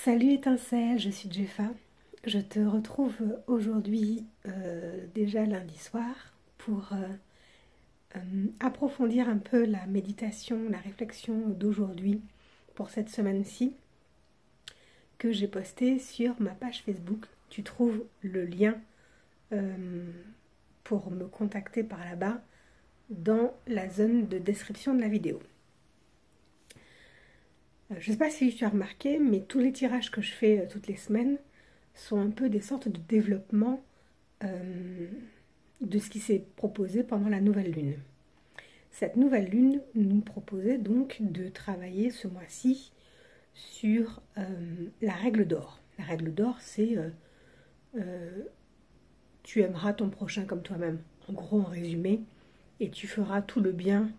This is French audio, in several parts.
Salut étincelle, je suis Jeffa. Je te retrouve aujourd'hui, déjà lundi soir, pour approfondir un peu la méditation, la réflexion d'aujourd'hui pour cette semaine-ci que j'ai postée sur ma page Facebook. Tu trouves le lien pour me contacter par là-bas dans la zone de description de la vidéo. Je ne sais pas si tu as remarqué, mais tous les tirages que je fais toutes les semaines sont un peu des sortes de développement de ce qui s'est proposé pendant la nouvelle lune. Cette nouvelle lune nous proposait donc de travailler ce mois-ci sur la règle d'or. La règle d'or, c'est tu aimeras ton prochain comme toi-même. En gros, en résumé, et tu feras tout le bien.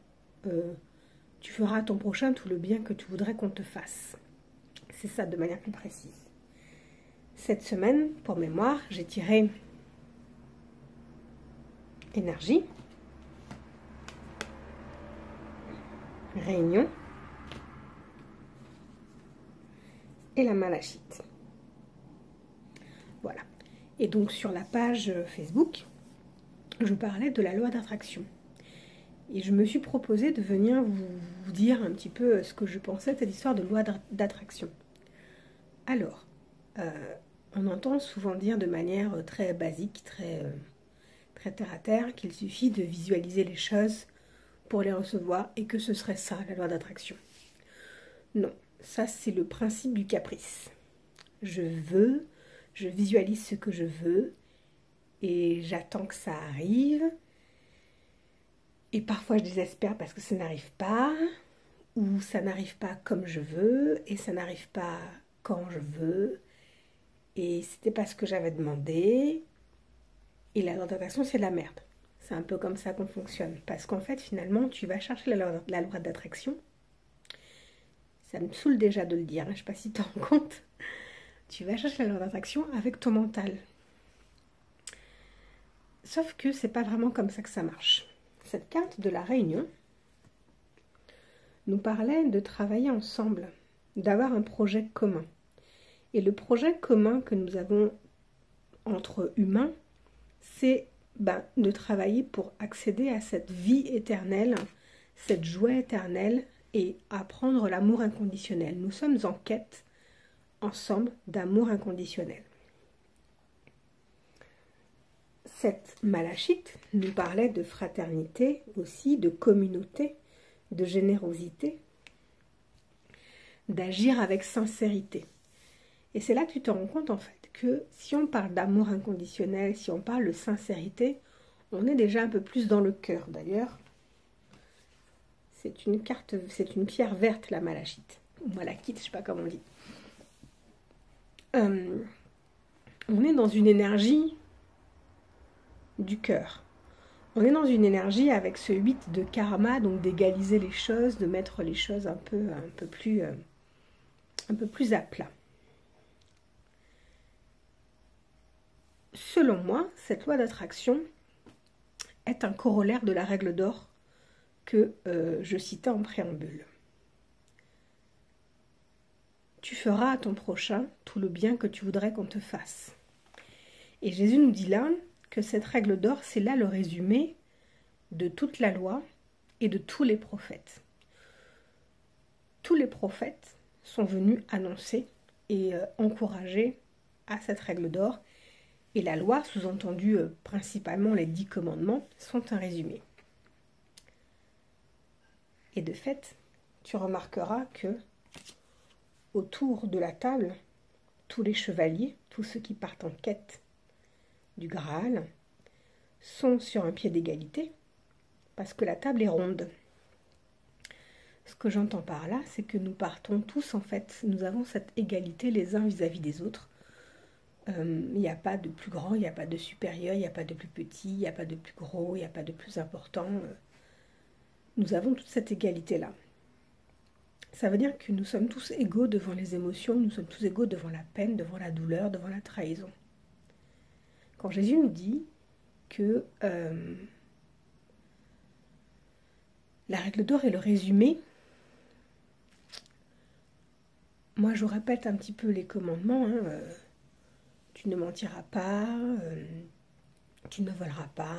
Tu feras à ton prochain tout le bien que tu voudrais qu'on te fasse. C'est ça de manière plus précise. Cette semaine, pour mémoire, j'ai tiré énergie, réunion et la malachite. Voilà. Et donc sur la page Facebook, je parlais de la loi d'attraction. Et je me suis proposé de venir vous dire un petit peu ce que je pensais de cette histoire de loi d'attraction. Alors, on entend souvent dire de manière très basique, très terre à terre, qu'il suffit de visualiser les choses pour les recevoir et que ce serait ça, la loi d'attraction. Non, ça c'est le principe du caprice. Je visualise ce que je veux et j'attends que ça arrive. Et parfois je désespère parce que ça n'arrive pas, ou ça n'arrive pas comme je veux, et ça n'arrive pas quand je veux, et c'était pas ce que j'avais demandé, et la loi d'attraction c'est de la merde. C'est un peu comme ça qu'on fonctionne, parce qu'en fait finalement tu vas chercher la loi d'attraction, ça me saoule déjà de le dire, je sais pas si tu te rends compte, tu vas chercher la loi d'attraction avec ton mental. Sauf que c'est pas vraiment comme ça que ça marche. Cette carte de la réunion nous parlait de travailler ensemble, d'avoir un projet commun. Et le projet commun que nous avons entre humains, c'est de travailler pour accéder à cette vie éternelle, cette joie éternelle et apprendre l'amour inconditionnel. Nous sommes en quête ensemble d'amour inconditionnel. Cette malachite nous parlait de fraternité aussi, de communauté, de générosité, d'agir avec sincérité. Et c'est là que tu te rends compte en fait que si on parle d'amour inconditionnel, si on parle de sincérité, on est déjà un peu plus dans le cœur. D'ailleurs, c'est une pierre verte la malachite, ou malachite, je sais pas comment on dit. On est dans une énergie du cœur. On est dans une énergie avec ce 8 de karma, donc d'égaliser les choses, de mettre les choses un peu plus à plat. Selon moi, cette loi d'attraction est un corollaire de la règle d'or que je citais en préambule. Tu feras à ton prochain tout le bien que tu voudrais qu'on te fasse. Et Jésus nous dit là que cette règle d'or, c'est là le résumé de toute la loi et de tous les prophètes. Tous les prophètes sont venus annoncer et encourager à cette règle d'or. Et la loi, sous-entendu principalement les 10 commandements, sont un résumé. Et de fait, tu remarqueras que autour de la table, tous les chevaliers, tous ceux qui partent en quête du Graal, sont sur un pied d'égalité, parce que la table est ronde. Ce que j'entends par là, c'est que nous partons tous, en fait, nous avons cette égalité les uns vis-à-vis des autres. Il n'y a pas de plus grand, il n'y a pas de supérieur, il n'y a pas de plus petit, il n'y a pas de plus gros, il n'y a pas de plus important. Nous avons toute cette égalité-là. Ça veut dire que nous sommes tous égaux devant les émotions, nous sommes tous égaux devant la peine, devant la douleur, devant la trahison. Quand Jésus nous dit que la règle d'or est le résumé, moi je vous répète un petit peu les commandements, hein, tu ne mentiras pas, tu ne voleras pas,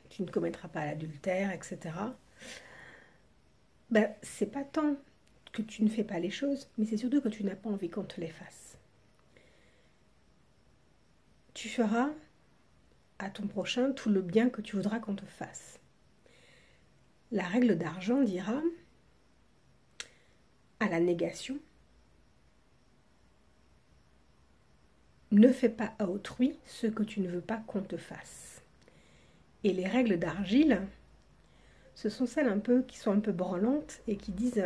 tu ne commettras pas l'adultère, etc. Ben, c'est pas tant que tu ne fais pas les choses, mais c'est surtout que tu n'as pas envie qu'on te les fasse. Tu feras à ton prochain tout le bien que tu voudras qu'on te fasse. La règle d'argent dira à la négation, ne fais pas à autrui ce que tu ne veux pas qu'on te fasse. Et les règles d'argile, ce sont celles un peu qui sont un peu branlantes et qui disent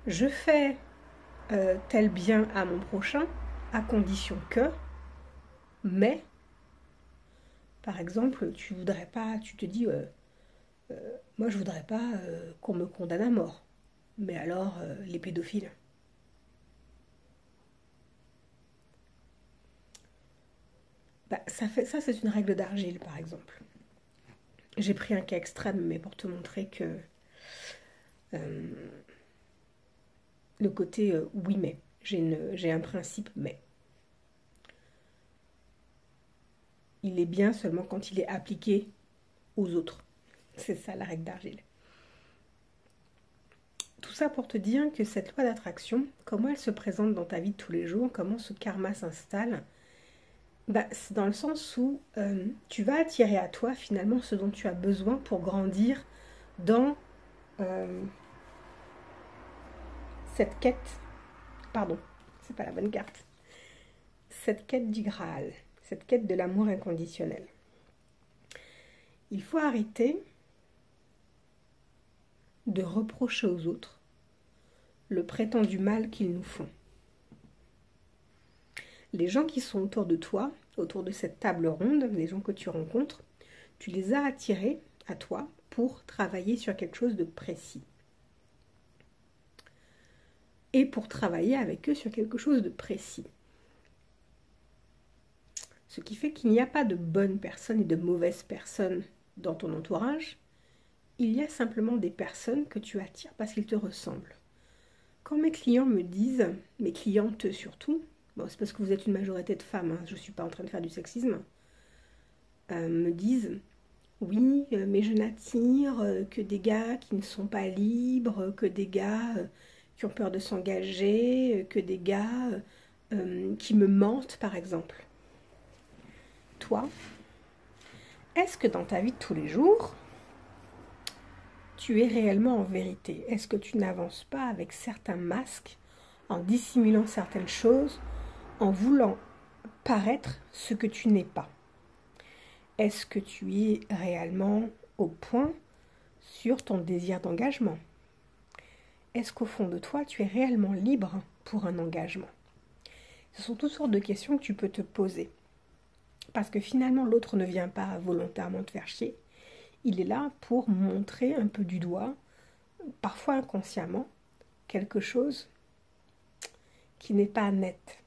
je fais tel bien à mon prochain à condition que, mais par exemple tu voudrais pas, tu te dis moi je voudrais pas qu'on me condamne à mort, mais alors les pédophiles. Bah, ça c'est une règle d'argile par exemple. J'ai pris un cas extrême mais pour te montrer que le côté oui mais, j'ai un principe mais. Il est bien seulement quand il est appliqué aux autres. C'est ça la règle d'argile. Tout ça pour te dire que cette loi d'attraction, comment elle se présente dans ta vie de tous les jours, comment ce karma s'installe, bah, c'est dans le sens où tu vas attirer à toi finalement ce dont tu as besoin pour grandir dans cette quête, pardon, c'est pas la bonne carte, cette quête du Graal, cette quête de l'amour inconditionnel. Il faut arrêter de reprocher aux autres le prétendu mal qu'ils nous font. Les gens qui sont autour de toi, autour de cette table ronde, les gens que tu rencontres, tu les as attirés à toi pour travailler sur quelque chose de précis. Et pour travailler avec eux sur quelque chose de précis. Ce qui fait qu'il n'y a pas de bonnes personnes et de mauvaises personnes dans ton entourage. Il y a simplement des personnes que tu attires parce qu'ils te ressemblent. Quand mes clients me disent, mes clientes surtout, bon, c'est parce que vous êtes une majorité de femmes, hein, je ne suis pas en train de faire du sexisme, me disent, oui, mais je n'attire que des gars qui ne sont pas libres, que des gars qui ont peur de s'engager, que des gars qui me mentent, par exemple. Toi, est-ce que dans ta vie de tous les jours, tu es réellement en vérité? Est-ce que tu n'avances pas avec certains masques, en dissimulant certaines choses, en voulant paraître ce que tu n'es pas? Est-ce que tu es réellement au point sur ton désir d'engagement? Est-ce qu'au fond de toi, tu es réellement libre pour un engagement? Ce sont toutes sortes de questions que tu peux te poser. Parce que finalement, l'autre ne vient pas volontairement te faire chier. Il est là pour montrer un peu du doigt, parfois inconsciemment, quelque chose qui n'est pas net.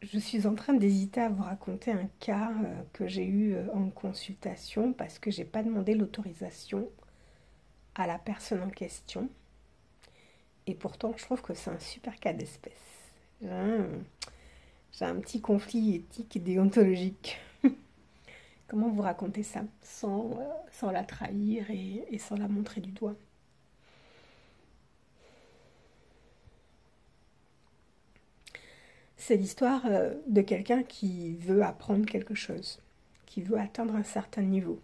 Je suis en train d'hésiter à vous raconter un cas que j'ai eu en consultation parce que j'ai pas demandé l'autorisation à la personne en question. Et pourtant, je trouve que c'est un super cas d'espèce. J'ai un petit conflit éthique et déontologique. Comment vous raconter ça sans la trahir et sans la montrer du doigt? C'est l'histoire de quelqu'un qui veut apprendre quelque chose, qui veut atteindre un certain niveau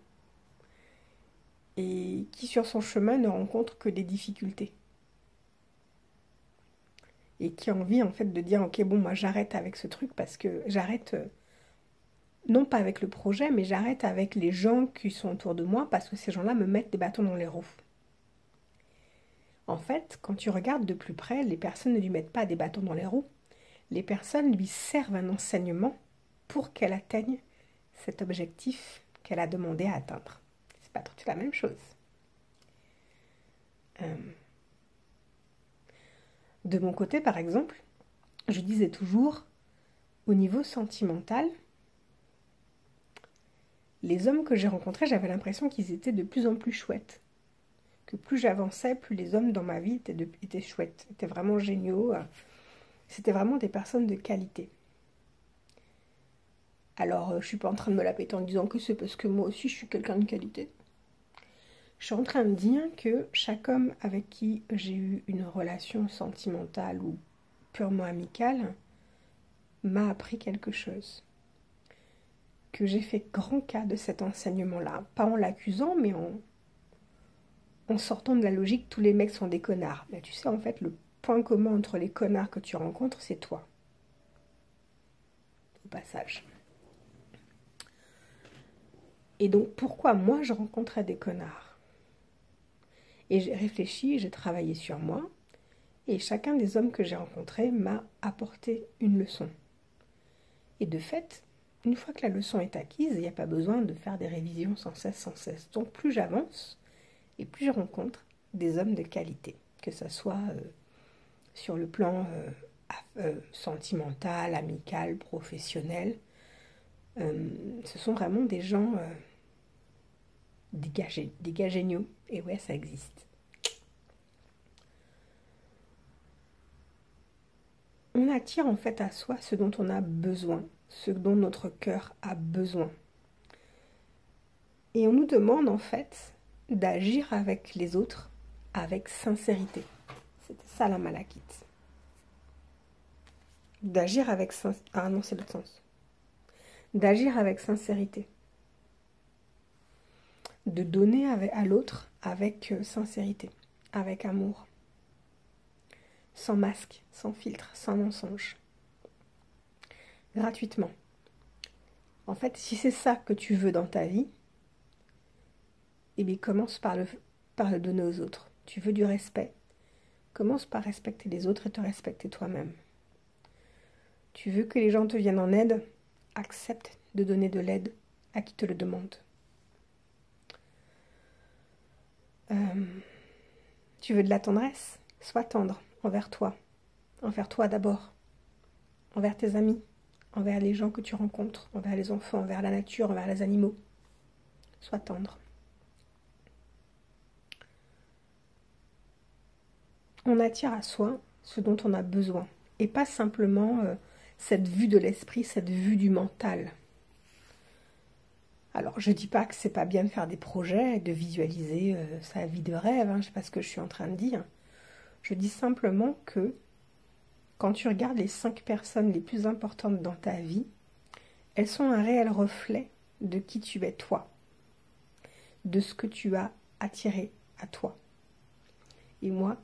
et qui sur son chemin ne rencontre que des difficultés. Et qui a envie en fait de dire ok bon moi j'arrête avec ce truc parce que j'arrête non pas avec le projet mais j'arrête avec les gens qui sont autour de moi parce que ces gens-là me mettent des bâtons dans les roues. En fait quand tu regardes de plus près, les personnes ne lui mettent pas des bâtons dans les roues, les personnes lui servent un enseignement pour qu'elle atteigne cet objectif qu'elle a demandé à atteindre. C'est pas tout la même chose. De mon côté, par exemple, je disais toujours, Au niveau sentimental, les hommes que j'ai rencontrés, j'avais l'impression qu'ils étaient de plus en plus chouettes. Que plus j'avançais, plus les hommes dans ma vie étaient chouettes, étaient vraiment géniaux. C'était vraiment des personnes de qualité. Alors, je ne suis pas en train de me la péter en disant que c'est parce que moi aussi je suis quelqu'un de qualité. Je suis en train de dire que chaque homme avec qui j'ai eu une relation sentimentale ou purement amicale m'a appris quelque chose. Que j'ai fait grand cas de cet enseignement-là. Pas en l'accusant, mais en sortant de la logique, tous les mecs sont des connards. Mais tu sais, en fait, le point commun entre les connards que tu rencontres, c'est toi. Au passage. Et donc, pourquoi moi, je rencontrais des connards? Et j'ai réfléchi, j'ai travaillé sur moi, et chacun des hommes que j'ai rencontrés m'a apporté une leçon. Et de fait, une fois que la leçon est acquise, il n'y a pas besoin de faire des révisions sans cesse. Donc, plus j'avance, et plus je rencontre des hommes de qualité, que ce soit sur le plan sentimental, amical, professionnel. Ce sont vraiment des gens dégagés, des gars géniaux. Et ouais, ça existe. On attire en fait à soi ce dont on a besoin, ce dont notre cœur a besoin. Et on nous demande en fait d'agir avec les autres avec sincérité. C'était ça la malakite. D'agir avec sincérité. Ah non, c'est l'autre sens. D'agir avec sincérité. De donner à l'autre avec sincérité, avec amour. Sans masque, sans filtre, sans mensonge. Gratuitement. En fait, si c'est ça que tu veux dans ta vie, eh bien commence par le donner aux autres. Tu veux du respect, commence par respecter les autres et te respecter toi-même. Tu veux que les gens te viennent en aide, accepte de donner de l'aide à qui te le demande. Tu veux de la tendresse? Sois tendre envers toi d'abord, envers tes amis, envers les gens que tu rencontres, envers les enfants, envers la nature, envers les animaux. Sois tendre. On attire à soi ce dont on a besoin et pas simplement cette vue de l'esprit, cette vue du mental. Alors, je ne dis pas que c'est pas bien de faire des projets, de visualiser sa vie de rêve, hein, je ne sais pas ce que je suis en train de dire. Je dis simplement que quand tu regardes les 5 personnes les plus importantes dans ta vie, elles sont un réel reflet de qui tu es toi, de ce que tu as attiré à toi. Et moi,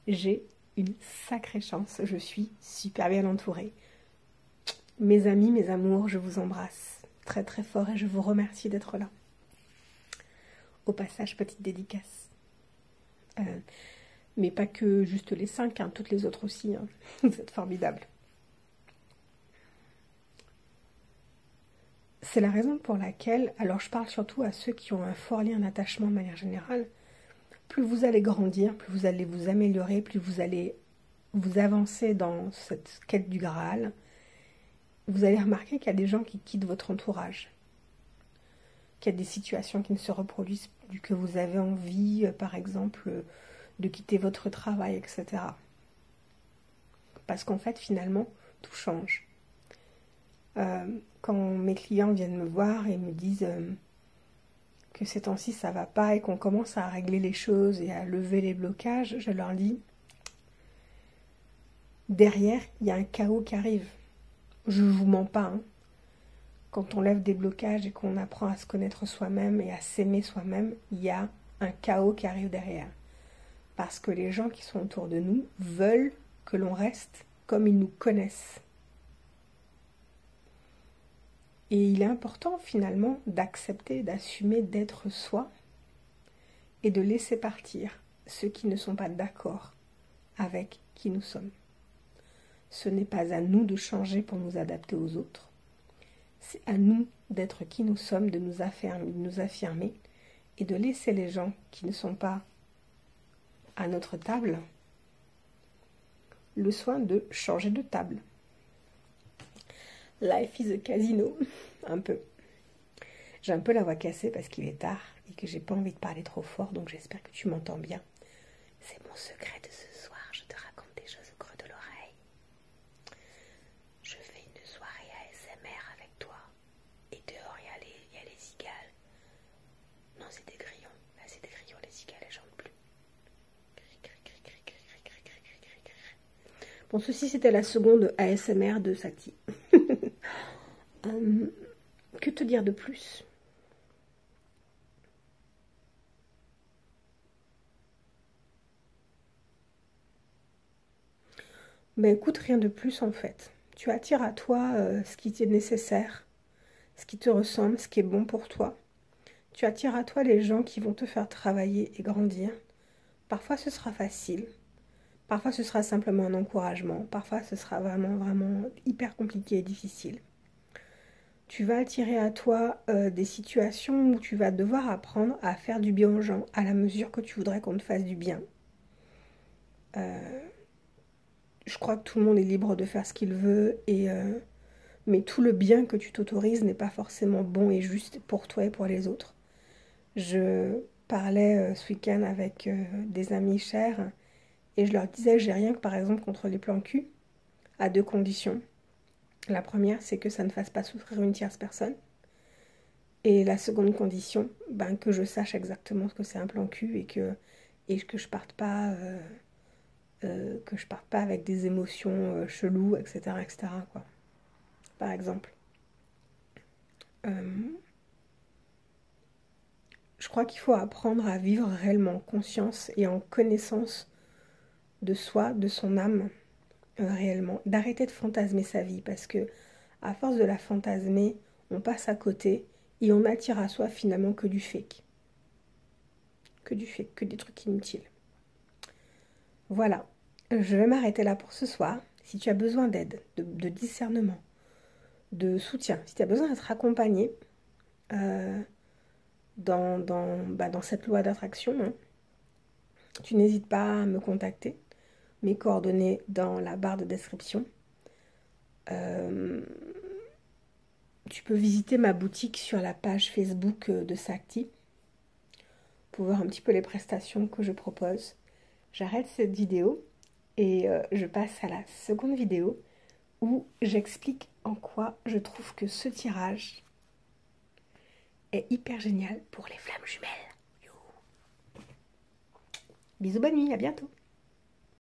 j'ai une sacrée chance, je suis super bien entourée. Mes amis, mes amours, je vous embrasse très très fort et je vous remercie d'être là. Au passage, petite dédicace. Mais pas que juste les 5, hein, toutes les autres aussi. Hein. Vous êtes formidables. C'est la raison pour laquelle, alors je parle surtout à ceux qui ont un fort lien d'attachement de manière générale, plus vous allez grandir, plus vous allez vous améliorer, plus vous allez vous avancer dans cette quête du Graal, vous allez remarquer qu'il y a des gens qui quittent votre entourage, qu'il y a des situations qui ne se reproduisent plus, que vous avez envie, par exemple, de quitter votre travail, etc. Parce qu'en fait, finalement, tout change. Quand mes clients viennent me voir et me disent que ces temps-ci ça va pas et qu'on commence à régler les choses et à lever les blocages, je leur dis derrière, il y a un chaos qui arrive. Je ne vous mens pas. Hein. Quand on lève des blocages et qu'on apprend à se connaître soi-même et à s'aimer soi-même, il y a un chaos qui arrive derrière. Parce que les gens qui sont autour de nous veulent que l'on reste comme ils nous connaissent. Et il est important finalement d'accepter, d'assumer, d'être soi et de laisser partir ceux qui ne sont pas d'accord avec qui nous sommes. Ce n'est pas à nous de changer pour nous adapter aux autres. C'est à nous d'être qui nous sommes, de nous affirmer et de laisser les gens qui ne sont pas à notre table le soin de changer de table. Life is a casino, un peu. J'ai un peu la voix cassée parce qu'il est tard et que j'ai pas envie de parler trop fort, donc j'espère que tu m'entends bien. C'est mon secret de ce soir, je te raconte des choses au creux de l'oreille. Je fais une soirée ASMR avec toi. Et dehors, il y a les cigales. Non, c'est des grillons. Là, c'est des grillons, les cigales, elles chantent plus. Bon, ceci, c'était la seconde ASMR de Sakti. Que te dire de plus? Ben écoute, rien de plus en fait. Tu attires à toi ce qui t'est nécessaire, ce qui te ressemble, ce qui est bon pour toi. Tu attires à toi les gens qui vont te faire travailler et grandir. Parfois ce sera facile, parfois ce sera simplement un encouragement, parfois ce sera vraiment hyper compliqué et difficile. Tu vas attirer à toi des situations où tu vas devoir apprendre à faire du bien aux gens à la mesure que tu voudrais qu'on te fasse du bien. Je crois que tout le monde est libre de faire ce qu'il veut, mais tout le bien que tu t'autorises n'est pas forcément bon et juste pour toi et pour les autres. Je parlais ce week-end avec des amis chers et je leur disais que j'ai rien que par exemple contre les plans cul, à deux conditions. La première, c'est que ça ne fasse pas souffrir une tierce personne. Et la seconde condition, ben, que je sache exactement ce que c'est un plan cul et que je parte pas... que je parte pas avec des émotions cheloues, etc., etc., quoi. Par exemple. Je crois qu'il faut apprendre à vivre réellement en conscience et en connaissance de soi, de son âme, réellement. D'arrêter de fantasmer sa vie, parce que à force de la fantasmer, on passe à côté et on attire à soi finalement que du fake. Que du fake, que des trucs inutiles. Voilà. Je vais m'arrêter là pour ce soir. Si tu as besoin d'aide, de discernement, de soutien, si tu as besoin d'être accompagné dans cette loi d'attraction, hein, tu n'hésites pas à me contacter. Mes coordonnées dans la barre de description. Tu peux visiter ma boutique sur la page Facebook de Sakti pour voir un petit peu les prestations que je propose. J'arrête cette vidéo et je passe à la seconde vidéo où j'explique en quoi je trouve que ce tirage est hyper génial pour les flammes jumelles. Yo. Bisous, bonne nuit, à bientôt.